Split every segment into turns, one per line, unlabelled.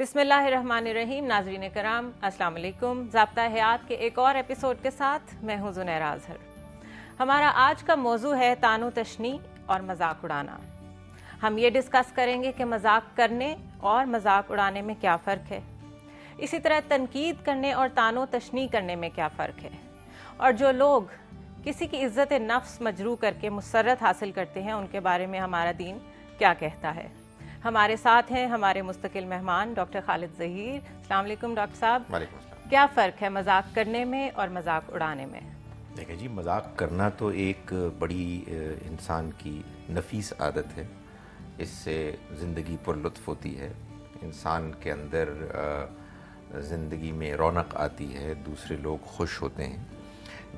بسم اللہ الرحمن الرحیم. ناظرین کرام السلام علیکم. ضابطہ حیات کے ایک اور ایپیسوڈ کے ساتھ میں ہوں زنیرہ اظہر. ہمارا آج کا موضوع ہے طعن و تشنیع اور مذاق اڑانا. ہم یہ ڈسکس کریں گے کہ مذاق کرنے اور مذاق اڑانے میں کیا فرق ہے، اسی طرح تنقید کرنے اور طعن و تشنیع کرنے میں کیا فرق ہے، اور جو لوگ کسی کی عزت نفس مجروح کر کے مسرت حاصل کرتے ہیں ان کے بارے میں ہمارا دین کیا کہتا ہے. ہمارے ساتھ ہیں ہمارے مستقل مہمان ڈاکٹر خالد ظہیر. السلام علیکم ڈاکٹر صاحب.
وعلیکم السلام.
کیا فرق ہے مذاق کرنے میں اور مذاق اڑانے میں؟
دیکھیں جی، مذاق کرنا تو ایک بڑی انسان کی نفیس عادت ہے. اس سے زندگی پر لطف ہوتی ہے، انسان کے اندر زندگی میں رونق آتی ہے، دوسرے لوگ خوش ہوتے ہیں.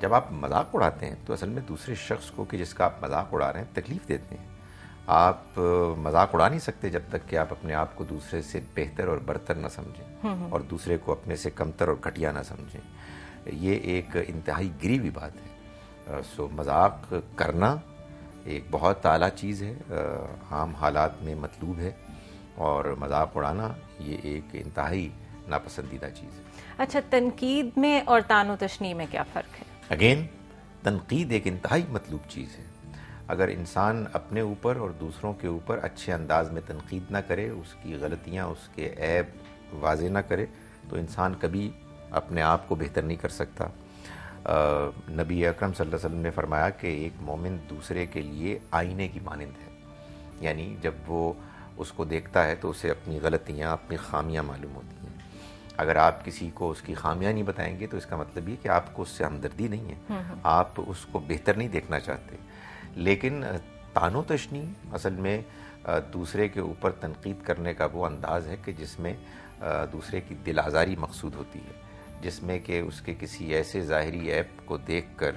جب آپ مذاق اڑاتے ہیں تو اصل میں دوسرے شخص کو کہ جس کا آپ مذاق اڑا رہے ہیں تکلیف دیتے ہیں. آپ مذاق اڑا نہیں سکتے جب تک کہ آپ اپنے آپ کو دوسرے سے بہتر اور برتر نہ سمجھیں اور دوسرے کو اپنے سے کمتر اور گھٹیا نہ سمجھیں. یہ ایک انتہائی گری ہوئی بات ہے. مذاق کرنا ایک بہت اعلیٰ چیز ہے، عام حالات میں مطلوب ہے، اور مذاق اڑانا یہ ایک انتہائی ناپسندیدہ چیز ہے.
اچھا، تنقید میں اور طعن و تشنیع میں کیا فرق ہے؟
اگین، تنقید ایک انتہائی مطلوب چیز ہے. اگر انسان اپنے اوپر اور دوسروں کے اوپر اچھے انداز میں تنقید نہ کرے، اس کی غلطیاں، اس کے عیب واضح نہ کرے، تو انسان کبھی اپنے آپ کو بہتر نہیں کر سکتا. نبی اکرم صلی اللہ علیہ وسلم نے فرمایا کہ ایک مومن دوسرے کے لیے آئینے کی مانند ہے. یعنی جب وہ اس کو دیکھتا ہے تو اسے اپنی غلطیاں، اپنی خامیاں معلوم ہوتی ہیں. اگر آپ کسی کو اس کی خامیاں نہیں بتائیں گے تو اس کا مطلب یہ کہ آپ کو اس سے ہمدردی نہیں ہے، آپ اس کو بہتر نہیں دیکھنا چاہتے. لیکن طعن و تشنیع اصل میں دوسرے کے اوپر تنقید کرنے کا وہ انداز ہے کہ جس میں دوسرے کی دل آزاری مقصود ہوتی ہے، جس میں کہ اس کے کسی ایسے ظاہری عیب کو دیکھ کر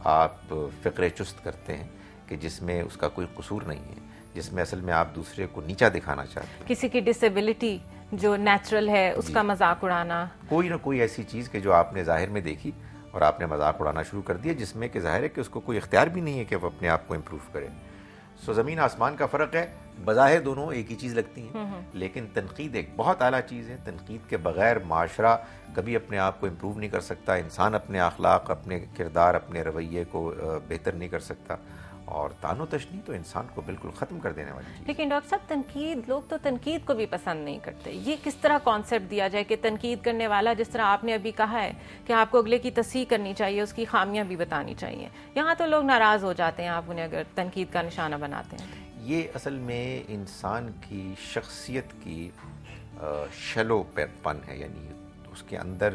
آپ فقر چست کرتے ہیں کہ جس میں اس کا کوئی قصور نہیں ہے، جس میں اصل میں آپ دوسرے کو نیچا دکھانا چاہتے ہیں.
کسی کی ڈسیبلٹی جو نیچرل ہے اس کا مذاق اڑانا، کوئی
نہ کوئی ایسی چیز کہ جو آپ نے ظاہر میں دیکھی اور آپ نے مذاق اڑانا شروع کر دیا، جس میں کہ ظاہر ہے کہ اس کو کوئی اختیار بھی نہیں ہے کہ وہ اپنے آپ کو امپروو کرے. زمین آسمان کا فرق ہے. بظاہر دونوں ایک ہی چیز لگتی ہیں، لیکن تنقید ایک بہت اعلیٰ چیز ہے. تنقید کے بغیر معاشرہ کبھی اپنے آپ کو امپروو نہیں کر سکتا. انسان اپنے اخلاق، اپنے کردار، اپنے رویے کو بہتر نہیں کر سکتا. اور طعن و تشنیع تو انسان کو بالکل ختم کر دینے والی چیز.
لیکن ڈاکٹر صاحب، تنقید، لوگ تو تنقید کو بھی پسند نہیں کرتے. یہ کس طرح کانسیپٹ دیا جائے کہ تنقید کرنے والا، جس طرح آپ نے ابھی کہا ہے کہ آپ کو اگلے کی تصحیح کرنی چاہیے، اس کی خامیاں بھی بتانی چاہیے، یہاں تو لوگ ناراض ہو جاتے ہیں آپ انہیں اگر تنقید کا نشانہ بناتے ہیں.
یہ اصل میں انسان کی شخصیت کی شلو پن ہے. یعنی اس کے اندر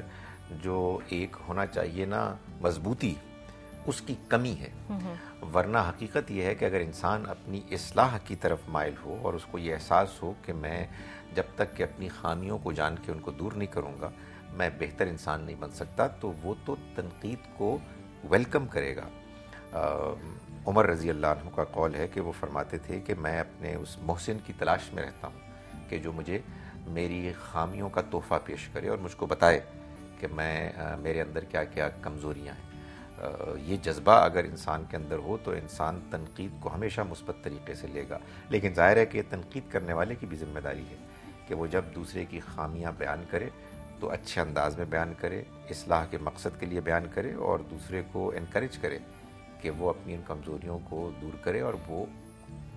جو ایک ہونا چاہیے نا مضبوطی، اس کی کمی ہے. ورنہ حقیقت یہ ہے کہ اگر انسان اپنی اصلاح کی طرف مائل ہو اور اس کو یہ احساس ہو کہ میں جب تک کہ اپنی خامیوں کو جان کے ان کو دور نہیں کروں گا میں بہتر انسان نہیں بن سکتا، تو وہ تو تنقید کو ویلکم کرے گا. عمر رضی اللہ عنہ کا قول ہے کہ وہ فرماتے تھے کہ میں اپنے اس محسن کی تلاش میں رہتا ہوں کہ جو مجھے میری خامیوں کا تحفہ پیش کرے اور مجھ کو بتائے کہ میں میرے اندر کیا کیا کمزوریاں ہیں. یہ جذبہ اگر انسان کے اندر ہو تو انسان تنقید کو ہمیشہ مثبت طریقے سے لے گا. لیکن ظاہر ہے کہ تنقید کرنے والے کی بھی ذمہ داری ہے کہ وہ جب دوسرے کی خامیاں بیان کرے تو اچھے انداز میں بیان کرے، اصلاح کے مقصد کے لیے بیان کرے، اور دوسرے کو انکریج کرے کہ وہ اپنی ان کمزوریوں کو دور کرے، اور وہ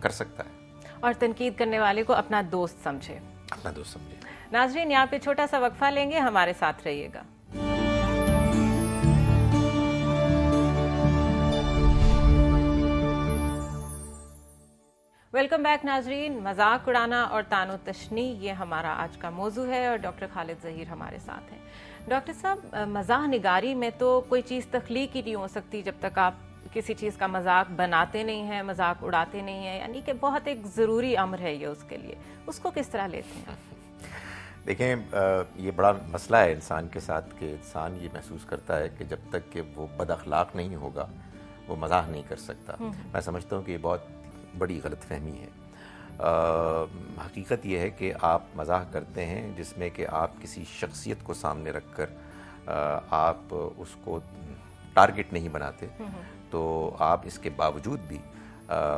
کر سکتا ہے.
اور تنقید کرنے والے کو اپنا دوست سمجھے.
اپنا دوست سمجھے.
ناظرین، یہاں پہ چھوٹا سا وقفہ لیں گے، ہمارے ساتھ رہیے گا. ویلکم بیک ناظرین. مذاق اڑانا اور طعن و تشنیع یہ ہمارا آج کا موضوع ہے، اور ڈاکٹر خالد ظہیر ہمارے ساتھ ہیں. ڈاکٹر صاحب، مزاح نگاری میں تو کوئی چیز تخلیق ہی نہیں ہو سکتی جب تک آپ کسی چیز کا مذاق بناتے نہیں ہیں، مذاق اڑاتے نہیں ہیں. یعنی کہ بہت ایک ضروری امر ہے یہ اس کے لیے. اس کو کس طرح لیتے ہیں؟
دیکھیں، یہ بڑا مسئلہ ہے انسان کے ساتھ کہ انسان یہ محسوس کرتا ہے کہ جب تک کہ وہ بد اخلاق نہیں ہوگا وہ مزاح نہیں کر سکتا. میں سمجھتا ہوں کہ یہ بہت بڑی غلط فہمی ہے. حقیقت یہ ہے کہ آپ مزاح کرتے ہیں جس میں کہ آپ کسی شخصیت کو سامنے رکھ کر آپ اس کو ٹارگٹ نہیں بناتے، تو آپ اس کے باوجود بھی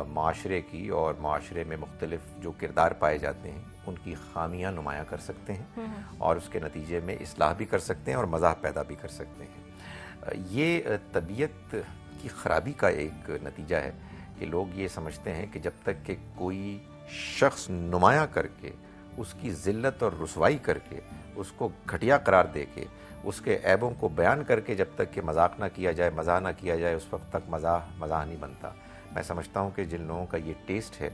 معاشرے کی اور معاشرے میں مختلف جو کردار پائے جاتے ہیں ان کی خامیاں نمایاں کر سکتے ہیں اور اس کے نتیجے میں اصلاح بھی کر سکتے ہیں اور مزاح پیدا بھی کر سکتے ہیں۔ یہ طبیعت کی خرابی کا ایک نتیجہ ہے کہ لوگ یہ سمجھتے ہیں کہ جب تک کہ کوئی شخص نمایاں کر کے اس کی ذلت اور رسوائی کر کے اس کو گھٹیا قرار دے کے اس کے عیبوں کو بیان کر کے جب تک کہ مذاق نہ کیا جائے، مزاح نہ کیا جائے، اس وقت تک مزاح نہیں بنتا۔ میں سمجھتا ہوں کہ جن لوگوں کا یہ ٹیسٹ ہے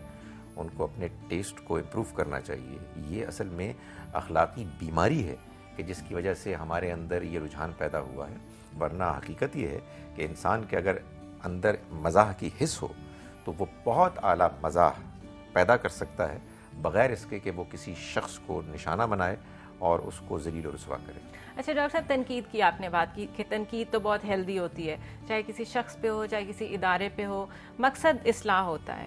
ان کو اپنے ٹیسٹ کو امپروو کرنا چاہیے۔ یہ اصل میں اخلاقی بیماری ہے کہ جس کی وجہ سے ہمارے اندر یہ رجحان پیدا ہوا ہے، ورنہ حقیقت یہ ہے کہ انسان کے اگر اندر مزاح کی حس ہو تو وہ بہت اعلیٰ مزاح پیدا کر سکتا ہے بغیر اس کے کہ وہ کسی شخص کو نشانہ بنائے اور اس کو ذلیل و رسوا کرے۔
اچھا ڈاکٹر صاحب، تنقید کی آپ نے بات کی کہ تنقید تو بہت ہیلدی ہوتی ہے، چاہے کسی شخص پہ ہو چاہے کسی ادارے پہ ہو، مقصد اصلاح ہوتا ہے۔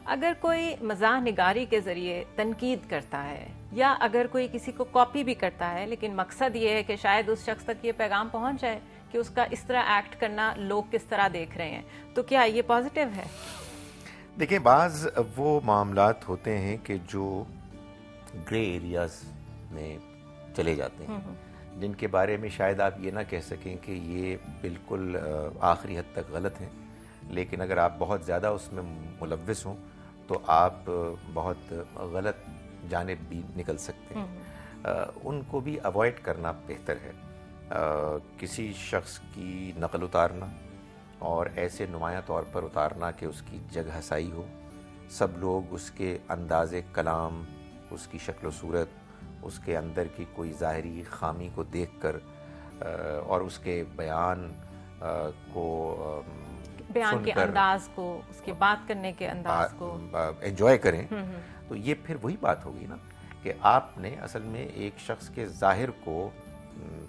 اگر کوئی مزاح نگاری کے ذریعے تنقید کرتا ہے یا اگر کوئی کسی کو کاپی بھی کرتا ہے لیکن مقصد یہ ہے کہ شاید اس شخص تک یہ پیغام پہنچ جائے کہ اس کا اس طرح ایکٹ کرنا لوگ کس طرح دیکھ رہے ہیں، تو کیا یہ پازیٹیو ہے؟
دیکھیں، بعض وہ معاملات ہوتے ہیں کہ جو گرے ایریاز میں چلے جاتے ہیں، جن کے بارے میں شاید آپ یہ نہ کہہ سکیں کہ یہ بالکل آخری حد تک غلط ہیں، لیکن اگر آپ بہت زیادہ اس میں ملوث ہوں تو آپ بہت غلط جانب بھی نکل سکتے ہیں۔ ان کو بھی اوائڈ کرنا بہتر ہے۔ کسی شخص کی نقل اتارنا اور ایسے نمایاں طور پر اتارنا کہ اس کی جگ ہسائی ہو، سب لوگ اس کے انداز کلام، اس کی شکل و صورت، اس کے اندر کی کوئی ظاہری خامی کو دیکھ کر اور اس کے بیان
کے انداز کو، اس کے بات کرنے کے انداز کو
انجوائے کریں، تو یہ پھر وہی بات ہوگی نا کہ آپ نے اصل میں ایک شخص کے ظاہر کو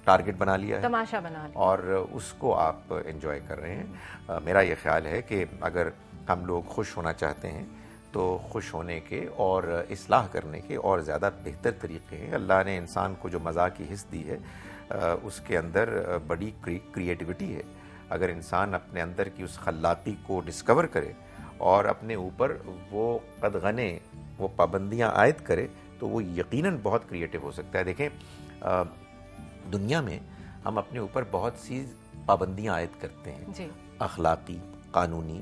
ٹارگٹ بنا لیا ہے،
تماشا بنا لیا،
اور اس کو آپ انجوائے کر رہے ہیں۔ میرا یہ خیال ہے کہ اگر ہم لوگ خوش ہونا چاہتے ہیں تو خوش ہونے کے اور اصلاح کرنے کے اور زیادہ بہتر طریقے ہیں۔ اللہ نے انسان کو جو مزاح کی حس دی ہے اس کے اندر بڑی کریٹیوٹی ہے۔ اگر انسان اپنے اندر کی اس خلاقی کو ڈسکور کرے اور اپنے اوپر وہ قدغنے، وہ پابندیاں عائد کرے تو وہ یقیناً بہت کریٹیو ہو سکتا ہے۔ دیکھیں، دنیا میں ہم اپنے اوپر بہت سی پابندیاں عائد کرتے ہیں،
جی،
اخلاقی، قانونی۔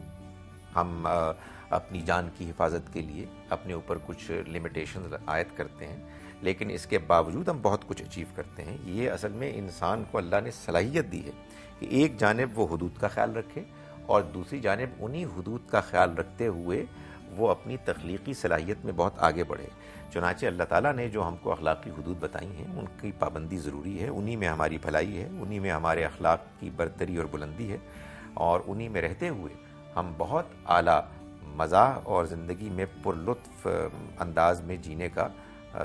ہم اپنی جان کی حفاظت کے لیے اپنے اوپر کچھ لمیٹیشنز عائد کرتے ہیں، لیکن اس کے باوجود ہم بہت کچھ اچیو کرتے ہیں۔ یہ اصل میں انسان کو اللہ نے صلاحیت دی ہے کہ ایک جانب وہ حدود کا خیال رکھے اور دوسری جانب انہی حدود کا خیال رکھتے ہوئے وہ اپنی تخلیقی صلاحیت میں بہت آگے بڑھے۔ چنانچہ اللہ تعالیٰ نے جو ہم کو اخلاقی حدود بتائی ہیں ان کی پابندی ضروری ہے، انہی میں ہماری بھلائی ہے، انہی میں ہمارے اخلاق کی برتری اور بلندی ہے، اور انہی میں رہتے ہوئے ہم بہت اعلیٰ مزاح اور زندگی میں پر لطف انداز میں جینے کا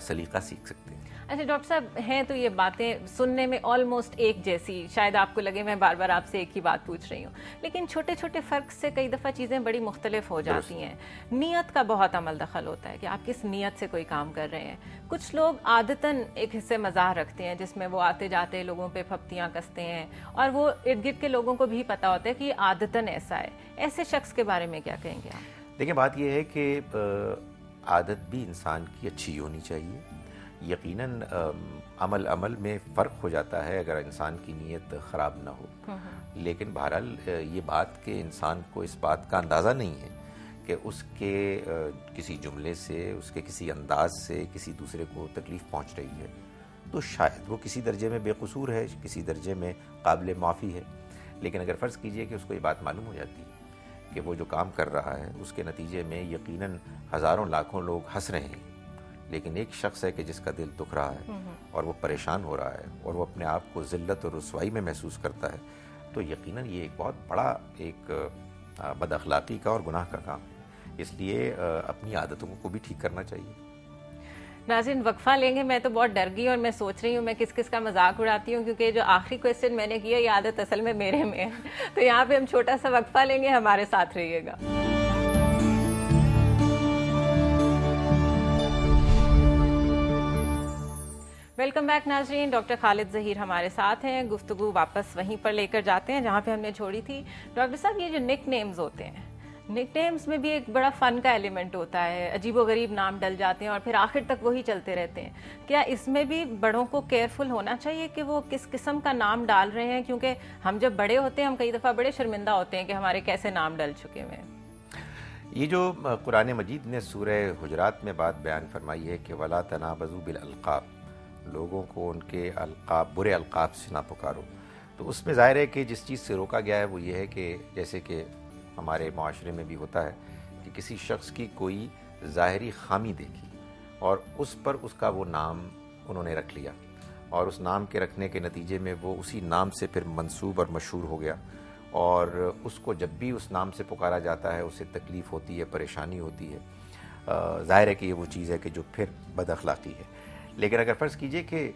سلیقہ سیکھ سکتے ہیں۔
اچھا ڈاکٹر صاحب، ہیں تو یہ باتیں سننے میں آلموسٹ ایک جیسی، شاید آپ کو لگے میں بار بار آپ سے ایک ہی بات پوچھ رہی ہوں، لیکن چھوٹے چھوٹے فرق سے کئی دفعہ چیزیں بڑی مختلف ہو جاتی ہیں۔ نیت کا بہت عمل دخل ہوتا ہے کہ آپ کس نیت سے کوئی کام کر رہے ہیں۔ کچھ لوگ عادتاً ایک حصے مزاح رکھتے ہیں جس میں وہ آتے جاتے لوگوں پہ پھپتیاں کستے ہیں، اور وہ ارد گرد کے لوگوں کو بھی پتہ ہوتا ہے کہ یہ عادتاً ایسا ہے۔ ایسے شخص کے بارے میں کیا کہیں گے آپ؟
دیکھیں، بات یہ ہے کہ عادت بھی انسان کی اچھی ہونی چاہیے۔ یقیناً عمل میں فرق ہو جاتا ہے اگر انسان کی نیت خراب نہ ہو، لیکن بہرحال یہ بات کہ انسان کو اس بات کا اندازہ نہیں ہے کہ اس کے کسی جملے سے، اس کے کسی انداز سے کسی دوسرے کو تکلیف پہنچ رہی ہے، تو شاید وہ کسی درجے میں بے قصور ہے، کسی درجے میں قابل معافی ہے۔ لیکن اگر فرض کیجئے کہ اس کو یہ بات معلوم ہو جاتی ہے کہ وہ جو کام کر رہا ہے اس کے نتیجے میں یقیناً ہزاروں لاکھوں لوگ ہنس رہے ہیں، لیکن ایک شخص ہے کہ جس کا دل دکھ رہا ہے اور وہ پریشان ہو رہا ہے اور وہ اپنے آپ کو ذلت اور رسوائی میں محسوس کرتا ہے، تو یقیناً یہ ایک بہت بڑا ایک بد اخلاقی کا اور گناہ کا کام ہے۔ اس لیے اپنی عادتوں کو بھی ٹھیک کرنا چاہیے۔
ناظرین، وقفہ لیں گے۔ میں تو بہت ڈر گئی اور میں سوچ رہی ہوں میں کس کس کا مذاق اڑاتی ہوں، کیونکہ جو آخری کویسچن میں نے کیا یہ عادت اصل میں میرے میں ہے۔ تو یہاں پہ ہم چھوٹا سا وقفہ لیں گے، ہمارے ساتھ رہیے گا۔ ویلکم بیک ناظرین، ڈاکٹر خالد ظہیر ہمارے ساتھ ہیں۔ گفتگو واپس وہیں پر لے کر جاتے ہیں جہاں پہ ہم نے چھوڑی تھی۔ ڈاکٹر صاحب، یہ جو نک نیمز ہوتے ہیں، نک نیمز میں بھی ایک بڑا فن کا ایلیمنٹ ہوتا ہے, عجیب و غریب نام ڈل جاتے ہیں اور پھر آخر تک وہی چلتے رہتے ہیں. کیا اس میں بھی بڑوں کو کیئرفل ہونا چاہیے کہ وہ کس قسم کا نام ڈال رہے ہیں, کیونکہ ہم جب بڑے ہوتے ہیں ہم کئی دفعہ بڑے شرمندہ ہوتے ہیں کہ ہمارے کیسے نام ڈل چکے ہوئے ہیں.
یہ جو قرآن مجید نے سورہ حجرات میں بات بیان فرمائی ہے کہ وَلَا تَنَابَزُوا بِالْأَلْقَابِ, لوگوں کو ان کے القاب, برے القاب سے نہ پکارو, تو اس میں ظاہر ہے کہ جس چیز سے روکا گیا ہے وہ یہ ہے کہ جیسے کہ ہمارے معاشرے میں بھی ہوتا ہے کہ کسی شخص کی کوئی ظاہری خامی دیکھی اور اس پر اس کا وہ نام انہوں نے رکھ لیا, اور اس نام کے رکھنے کے نتیجے میں وہ اسی نام سے پھر منسوب اور مشہور ہو گیا, اور اس کو جب بھی اس نام سے پکارا جاتا ہے اسے تکلیف ہوتی ہے, پریشانی ہوتی ہے. ظاہر ہے کہ یہ وہ چیز ہے کہ جو پھر بد اخلاقی ہے. لیکن اگر فرض کیجئے کہ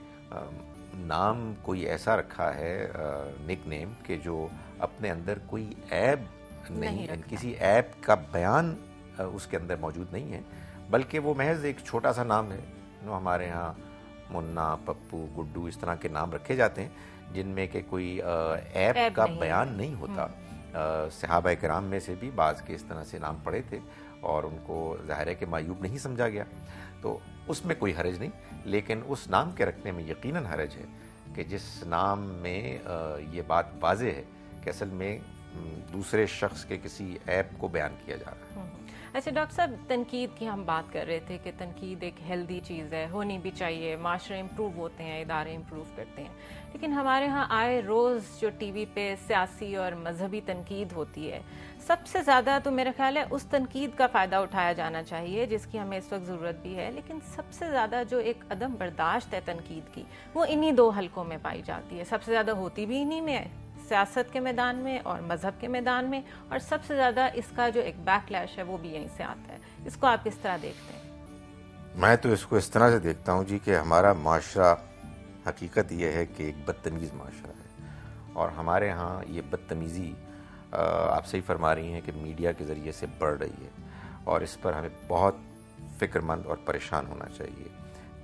نام کوئی ایسا رکھا ہے نک نیم کہ جو اپنے اندر کوئی عیب نہیں, کسی عیب کا بیان اس کے اندر موجود نہیں ہے, بلکہ وہ محض ایک چھوٹا سا نام ہے. ہمارے ہاں منا, پپو, گڈو اس طرح کے نام رکھے جاتے ہیں جن میں کہ کوئی عیب کا بیان نہیں ہوتا. صحابہ کرام میں سے بھی بعض کے اس طرح سے نام پڑے تھے اور ان کو ظاہر ہے کہ معیوب نہیں سمجھا گیا, تو اس میں کوئی حرج نہیں. لیکن اس نام کے رکھنے میں یقیناً حرج ہے کہ جس نام میں یہ بات واضح ہے کہ اصل میں دوسرے شخص کے کسی عیب کو بیان کیا جا رہا ہے.
اچھا ڈاکٹر صاحب, تنقید کی ہم بات کر رہے تھے کہ تنقید ایک ہیلدی چیز ہے, ہونی بھی چاہیے, معاشرے امپروو ہوتے ہیں, ادارے امپروو کرتے ہیں, لیکن ہمارے ہاں آئے روز جو ٹی وی پہ سیاسی اور مذہبی تنقید ہوتی ہے, سب سے زیادہ تو میرا خیال ہے اس تنقید کا فائدہ اٹھایا جانا چاہیے جس کی ہمیں اس وقت ضرورت بھی ہے, لیکن سب سے زیادہ جو ایک عدم برداشت ہے تنقید کی وہ انہی دو حلقوں میں پائی جاتی ہے. سب سے زیادہ ہوتی بھی انہی میں ہے, سیاست کے میدان میں اور مذہب کے میدان میں, اور سب سے زیادہ اس کا جو ایک بیک لیش ہے وہ بھی یہیں سے آتا ہے. اس کو آپ کس طرح دیکھتے ہیں؟
میں تو اس کو اس طرح سے دیکھتا ہوں جی کہ ہمارا معاشرہ حقیقت یہ ہے کہ ایک بدتمیز معاشرہ ہے, اور ہمارے ہاں یہ بدتمیزی آپ صحیح فرما رہی ہیں کہ میڈیا کے ذریعے سے بڑھ رہی ہے, اور اس پر ہمیں بہت فکر مند اور پریشان ہونا چاہیے.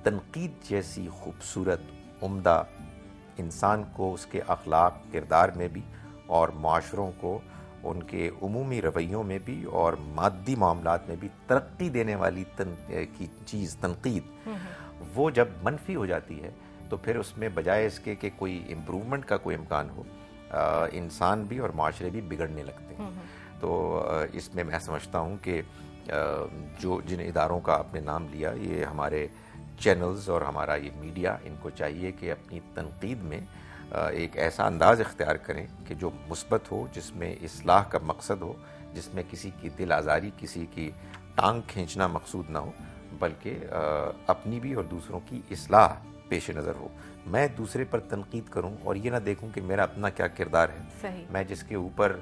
تنقید جیسی خوبصورت, عمدہ, انسان کو اس کے اخلاق, کردار میں بھی اور معاشروں کو ان کے عمومی رویوں میں بھی اور مادی معاملات میں بھی ترقی دینے والی چیز تنقید, وہ جب منفی ہو جاتی ہے تو پھر اس میں بجائے اس کے کہ کوئی امپروومنٹ کا کوئی امکان ہو, انسان بھی اور معاشرے بھی بگڑنے لگتے ہیں. تو اس میں سمجھتا ہوں کہ جو جن اداروں کا آپ نے نام لیا, یہ ہمارے چینلز اور ہمارا یہ میڈیا, ان کو چاہیے کہ اپنی تنقید میں ایک ایسا انداز اختیار کریں کہ جو مثبت ہو, جس میں اصلاح کا مقصد ہو, جس میں کسی کی دل آزاری, کسی کی ٹانگ کھینچنا مقصود نہ ہو, بلکہ اپنی بھی اور دوسروں کی اصلاح پیش نظر ہو. میں دوسرے پر تنقید کروں اور یہ نہ دیکھوں کہ میرا اپنا کیا کردار ہے,
صحیح.
میں جس کے اوپر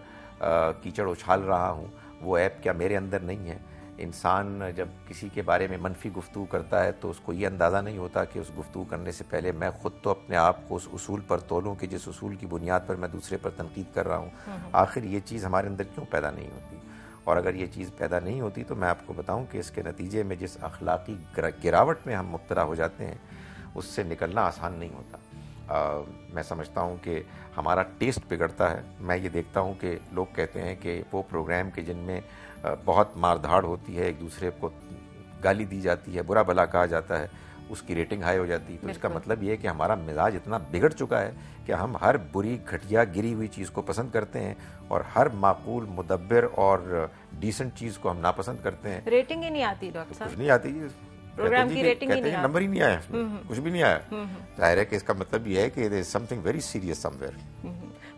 کیچڑ اچھال رہا ہوں وہ عیب کیا میرے اندر نہیں ہے. انسان جب کسی کے بارے میں منفی گفتگو کرتا ہے تو اس کو یہ اندازہ نہیں ہوتا کہ اس گفتگو کرنے سے پہلے میں خود تو اپنے آپ کو اس اصول پر تولوں کہ جس اصول کی بنیاد پر میں دوسرے پر تنقید کر رہا ہوں. آخر یہ چیز ہمارے اندر کیوں پیدا نہیں ہوتی؟ اور اگر یہ چیز پیدا نہیں ہوتی تو میں آپ کو بتاؤں کہ اس کے نتیجے میں جس اخلاقی گراوٹ میں ہم مبتلا ہو جاتے ہیں اس سے نکلنا آسان نہیں ہوتا. میں سمجھتا ہوں کہ ہمارا ٹیسٹ بگڑتا ہے. میں یہ دیکھتا ہوں کہ لوگ کہتے ہیں کہ وہ پروگرام کے جن میں بہت مار دھاڑ ہوتی ہے, ایک دوسرے کو گالی دی جاتی ہے, برا بھلا کہا جاتا ہے, اس کی ریٹنگ ہائی ہو جاتی ہے. تو اس کا مطلب یہ ہے کہ ہمارا مزاج اتنا بگڑ چکا ہے کہ ہم ہر بری, گھٹیا, گری ہوئی چیز کو پسند کرتے ہیں اور ہر معقول, مدبر اور ڈیسنٹ چیز کو ہم ناپسند کرتے ہیں.
ریٹنگ ہی نہیں آتی ڈاکٹر صاحب,
کچھ نہیں آتی,
پروگرام کی ریٹنگ ہی نہیں آتی,
نمبر ہی نہیں آیا, کچھ بھی نہیں آیا. ظاہر ہے کہ اس کا مطلب یہ ہے کہ there is something very serious somewhere.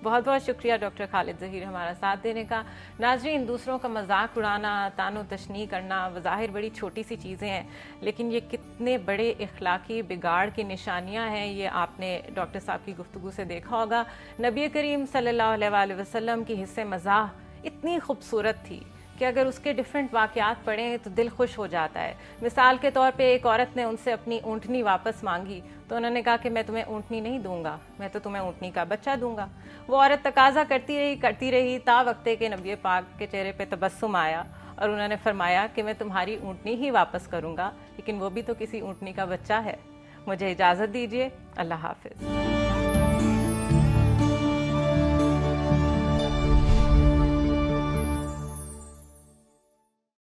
بہت بہت شکریہ ڈاکٹر خالد ظہیر ہمارا ساتھ دینے کا. ناظرین, دوسروں کا مذاق اڑانا, طعن و تشنیع کرنا بظاہر بڑی چھوٹی سی چیزیں ہیں, لیکن یہ کتنے بڑے اخلاقی بگاڑ کی نشانیاں ہیں یہ آپ نے ڈاکٹر صاحب کی گفتگو سے دیکھا ہوگا. نبی کریم صلی اللہ علیہ وآلہ وسلم کی حصہ مزاح اتنی خوبصورت تھی کہ اگر اس کے ڈیفرنٹ واقعات پڑھیں تو دل خوش ہو جاتا ہے. مثال کے طور پہ ایک عورت نے ان سے اپنی اونٹنی واپس مانگی تو انہوں نے کہا کہ میں تمہیں اونٹنی نہیں دوں گا, میں تو تمہیں اونٹنی کا بچہ دوں گا. وہ عورت تقاضا کرتی رہی تا وقتے کہ نبی پاک کے چہرے پہ تبسم آیا اور انہوں نے فرمایا کہ میں تمہاری اونٹنی ہی واپس کروں گا, لیکن وہ بھی تو کسی اونٹنی کا بچہ ہے. مجھے اجازت دیجیے, اللہ حافظ.